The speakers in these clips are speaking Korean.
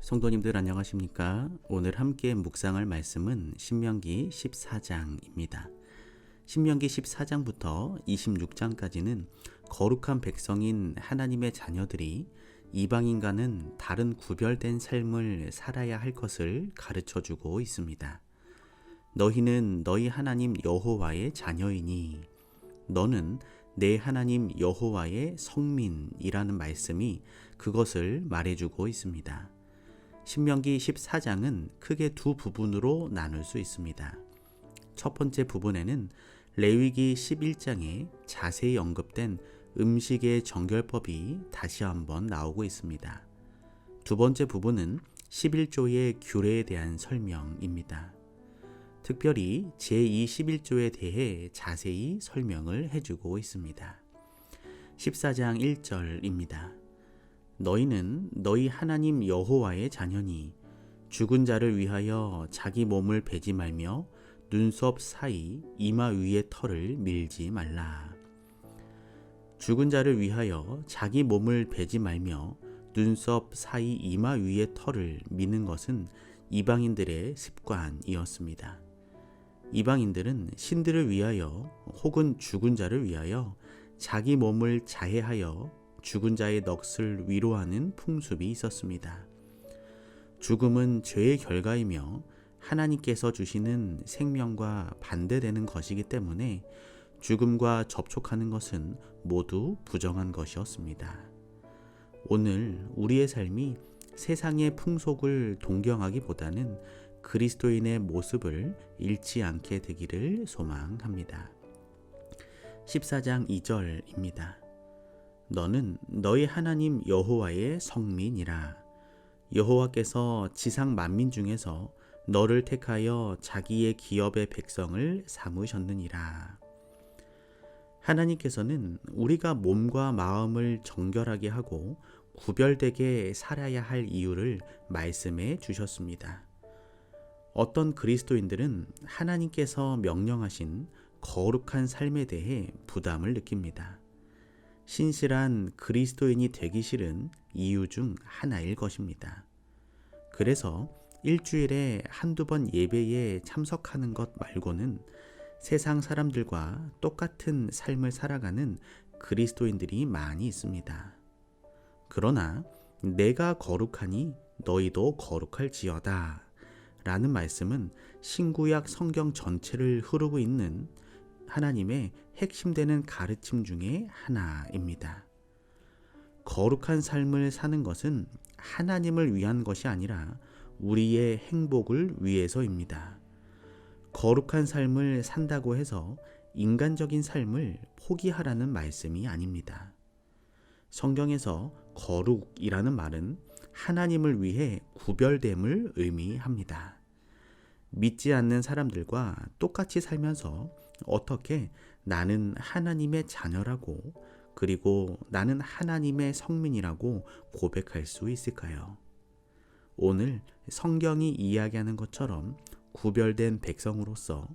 성도님들 안녕하십니까? 오늘 함께 묵상할 말씀은 신명기 14장입니다. 신명기 14장부터 26장까지는 거룩한 백성인 하나님의 자녀들이 이방인과는 다른 구별된 삶을 살아야 할 것을 가르쳐주고 있습니다. 너희는 너희 하나님 여호와의 자녀이니 너는 내 하나님 여호와의 성민이라는 말씀이 그것을 말해주고 있습니다. 신명기 14장은 크게 두 부분으로 나눌 수 있습니다. 첫 번째 부분에는 레위기 11장에 자세히 언급된 음식의 정결법이 다시 한번 나오고 있습니다. 두 번째 부분은 11조의 규례에 대한 설명입니다. 특별히 제2 11조에 대해 자세히 설명을 해주고 있습니다. 14장 1절입니다. 너희는 너희 하나님 여호와의 자녀니 죽은 자를 위하여 자기 몸을 베지 말며 눈썹 사이 이마 위의 털을 밀지 말라. 죽은 자를 위하여 자기 몸을 베지 말며 눈썹 사이 이마 위의 털을 미는 것은 이방인들의 습관이었습니다. 이방인들은 신들을 위하여 혹은 죽은 자를 위하여 자기 몸을 자해하여 죽은 자의 넋을 위로하는 풍습이 있었습니다. 죽음은 죄의 결과이며 하나님께서 주시는 생명과 반대되는 것이기 때문에 죽음과 접촉하는 것은 모두 부정한 것이었습니다. 오늘 우리의 삶이 세상의 풍속을 동경하기보다는 그리스도인의 모습을 잃지 않게 되기를 소망합니다. 14장 2절입니다. 너는 너희 하나님 여호와의 성민이라. 여호와께서 지상 만민 중에서 너를 택하여 자기의 기업의 백성을 삼으셨느니라. 하나님께서는 우리가 몸과 마음을 정결하게 하고 구별되게 살아야 할 이유를 말씀해 주셨습니다. 어떤 그리스도인들은 하나님께서 명령하신 거룩한 삶에 대해 부담을 느낍니다. 신실한 그리스도인이 되기 싫은 이유 중 하나일 것입니다. 그래서 일주일에 한두 번 예배에 참석하는 것 말고는 세상 사람들과 똑같은 삶을 살아가는 그리스도인들이 많이 있습니다. 그러나 내가 거룩하니 너희도 거룩할지어다 라는 말씀은 신구약 성경 전체를 흐르고 있는 하나님의 핵심되는 가르침 중에 하나입니다. 거룩한 삶을 사는 것은 하나님을 위한 것이 아니라 우리의 행복을 위해서입니다. 거룩한 삶을 산다고 해서 인간적인 삶을 포기하라는 말씀이 아닙니다. 성경에서 거룩이라는 말은 하나님을 위해 구별됨을 의미합니다. 믿지 않는 사람들과 똑같이 살면서 어떻게 나는 하나님의 자녀라고 그리고 나는 하나님의 성민이라고 고백할 수 있을까요? 오늘 성경이 이야기하는 것처럼 구별된 백성으로서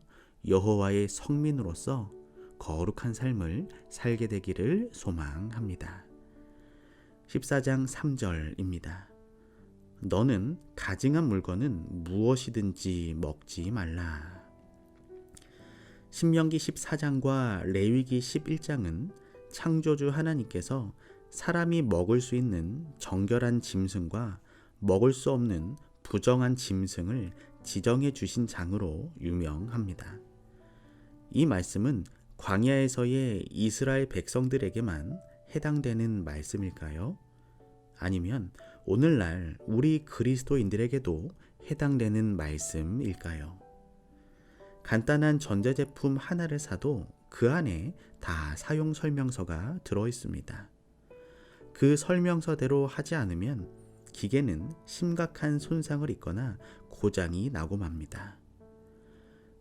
여호와의 성민으로서 거룩한 삶을 살게 되기를 소망합니다. 14장 3절입니다. 너는 가증한 물건은 무엇이든지 먹지 말라. 신명기 14장과 레위기 11장은 창조주 하나님께서 사람이 먹을 수 있는 정결한 짐승과 먹을 수 없는 부정한 짐승을 지정해 주신 장으로 유명합니다. 이 말씀은 광야에서의 이스라엘 백성들에게만 해당되는 말씀일까요? 아니면 오늘날 우리 그리스도인들에게도 해당되는 말씀일까요? 간단한 전자제품 하나를 사도 그 안에 다 사용 설명서가 들어 있습니다. 그 설명서대로 하지 않으면 기계는 심각한 손상을 입거나 고장이 나고 맙니다.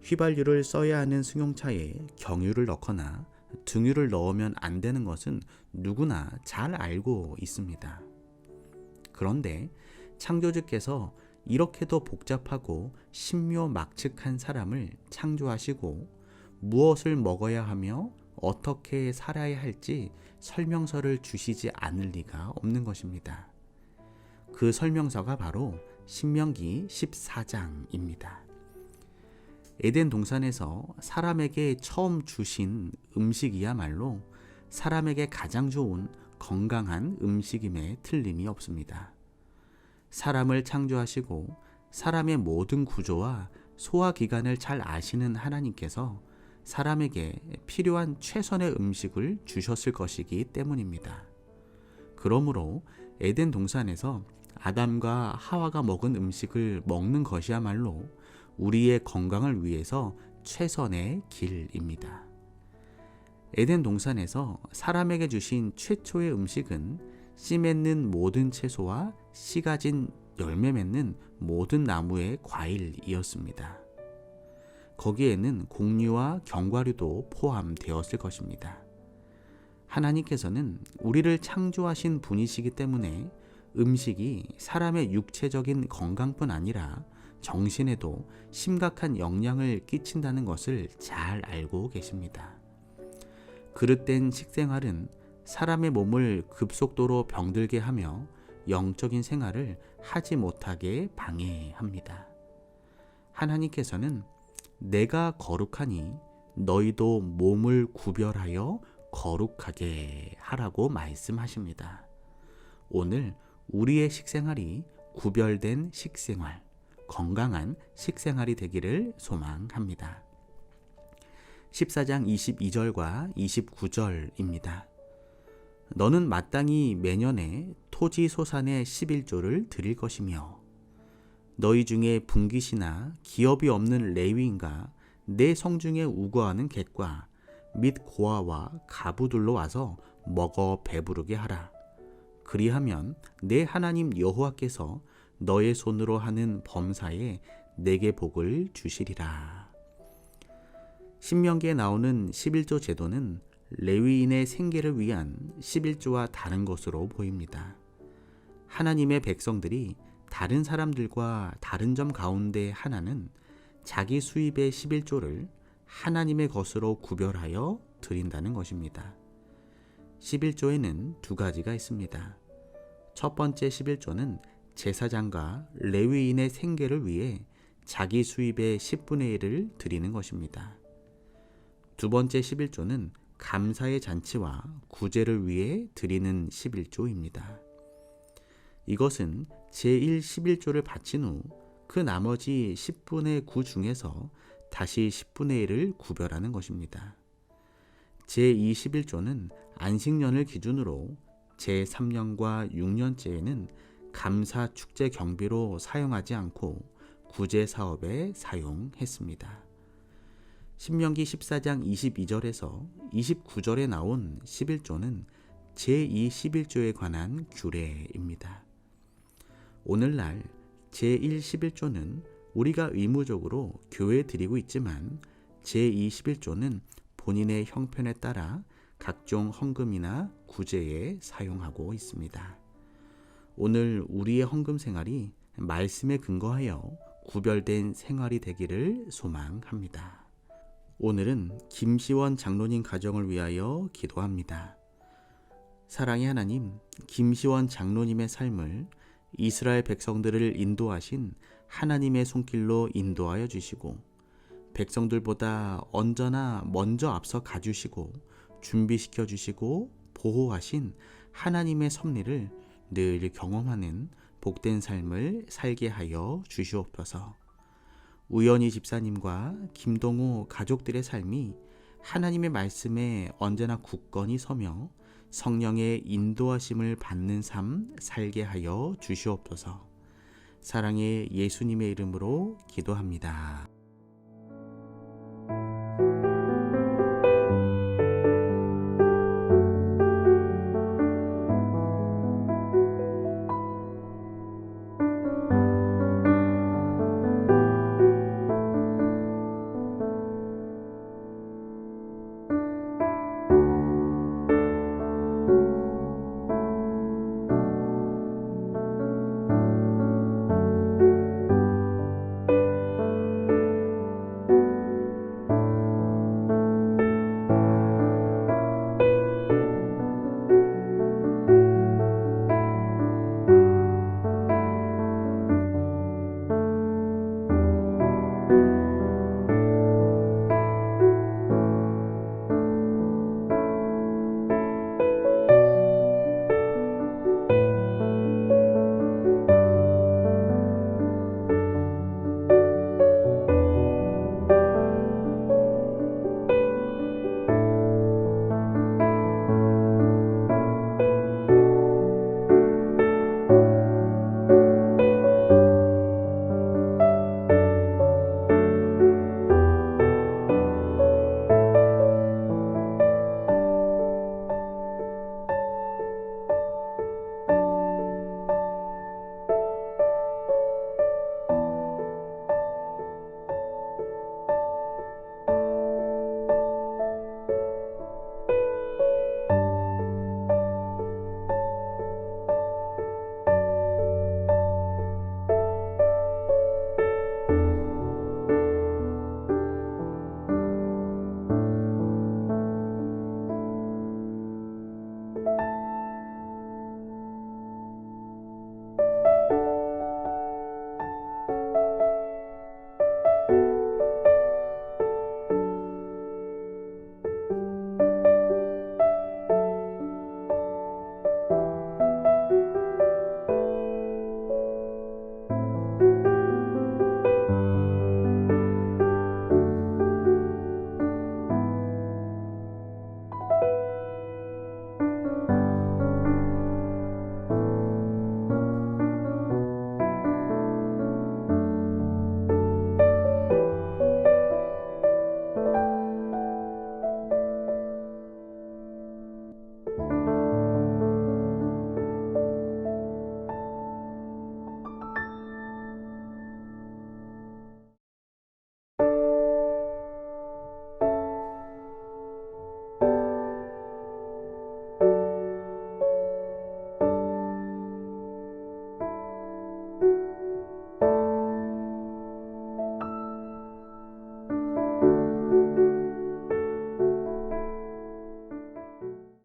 휘발유를 써야 하는 승용차에 경유를 넣거나 등유를 넣으면 안 되는 것은 누구나 잘 알고 있습니다. 그런데 창조주께서 이렇게도 복잡하고 신묘막측한 사람을 창조하시고 무엇을 먹어야 하며 어떻게 살아야 할지 설명서를 주시지 않을 리가 없는 것입니다. 그 설명서가 바로 신명기 14장입니다. 에덴 동산에서 사람에게 처음 주신 음식이야말로 사람에게 가장 좋은 건강한 음식임에 틀림이 없습니다. 사람을 창조하시고 사람의 모든 구조와 소화기관을 잘 아시는 하나님께서 사람에게 필요한 최선의 음식을 주셨을 것이기 때문입니다. 그러므로 에덴 동산에서 아담과 하와가 먹은 음식을 먹는 것이야말로 우리의 건강을 위해서 최선의 길입니다. 에덴 동산에서 사람에게 주신 최초의 음식은 씨 맺는 모든 채소와 씨 가진 열매 맺는 모든 나무의 과일이었습니다. 거기에는 곡류와 견과류도 포함되었을 것입니다. 하나님께서는 우리를 창조하신 분이시기 때문에 음식이 사람의 육체적인 건강뿐 아니라 정신에도 심각한 영향을 끼친다는 것을 잘 알고 계십니다. 그릇된 식생활은 사람의 몸을 급속도로 병들게 하며 영적인 생활을 하지 못하게 방해합니다. 하나님께서는 내가 거룩하니 너희도 몸을 구별하여 거룩하게 하라고 말씀하십니다. 오늘 우리의 식생활이 구별된 식생활, 건강한 식생활이 되기를 소망합니다. 14장 22절과 29절입니다. 너는 마땅히 매년에 토지 소산의 11조를 드릴 것이며 너희 중에 분깃이나 기업이 없는 레위인과 내 성중에 우거하는 객과 및 고아와 가부들로 와서 먹어 배부르게 하라. 그리하면 내 하나님 여호와께서 너의 손으로 하는 범사에 내게 복을 주시리라. 신명기에 나오는 11조 제도는 레위인의 생계를 위한 11조와 다른 것으로 보입니다. 하나님의 백성들이 다른 사람들과 다른 점 가운데 하나는 자기 수입의 11조를 하나님의 것으로 구별하여 드린다는 것입니다. 11조에는 두 가지가 있습니다. 첫 번째 11조는 제사장과 레위인의 생계를 위해 자기 수입의 10분의 1을 드리는 것입니다. 두 번째 11조는 감사의 잔치와 구제를 위해 드리는 11조입니다. 이것은 제1 11조를 바친 후 그 나머지 10분의 9 중에서 다시 10분의 1을 구별하는 것입니다. 제2 11조는 안식년을 기준으로 제3년과 6년째에는 감사 축제 경비로 사용하지 않고 구제 사업에 사용했습니다. 신명기 14장 22절에서 29절에 나온 11조는 제2 11조에 관한 규례입니다. 오늘날 제1 11조는 우리가 의무적으로 교회에 드리고 있지만 제2 11조는 본인의 형편에 따라 각종 헌금이나 구제에 사용하고 있습니다. 오늘 우리의 헌금 생활이 말씀에 근거하여 구별된 생활이 되기를 소망합니다. 오늘은 김시원 장로님 가정을 위하여 기도합니다. 사랑의 하나님, 김시원 장로님의 삶을 이스라엘 백성들을 인도하신 하나님의 손길로 인도하여 주시고 백성들보다 언제나 먼저 앞서 가주시고 준비시켜 주시고 보호하신 하나님의 섭리를 늘 경험하는 복된 삶을 살게 하여 주시옵소서. 우연히 집사님과 김동호 가족들의 삶이 하나님의 말씀에 언제나 굳건히 서며 성령의 인도하심을 받는 삶 살게 하여 주시옵소서. 사랑의 예수님의 이름으로 기도합니다.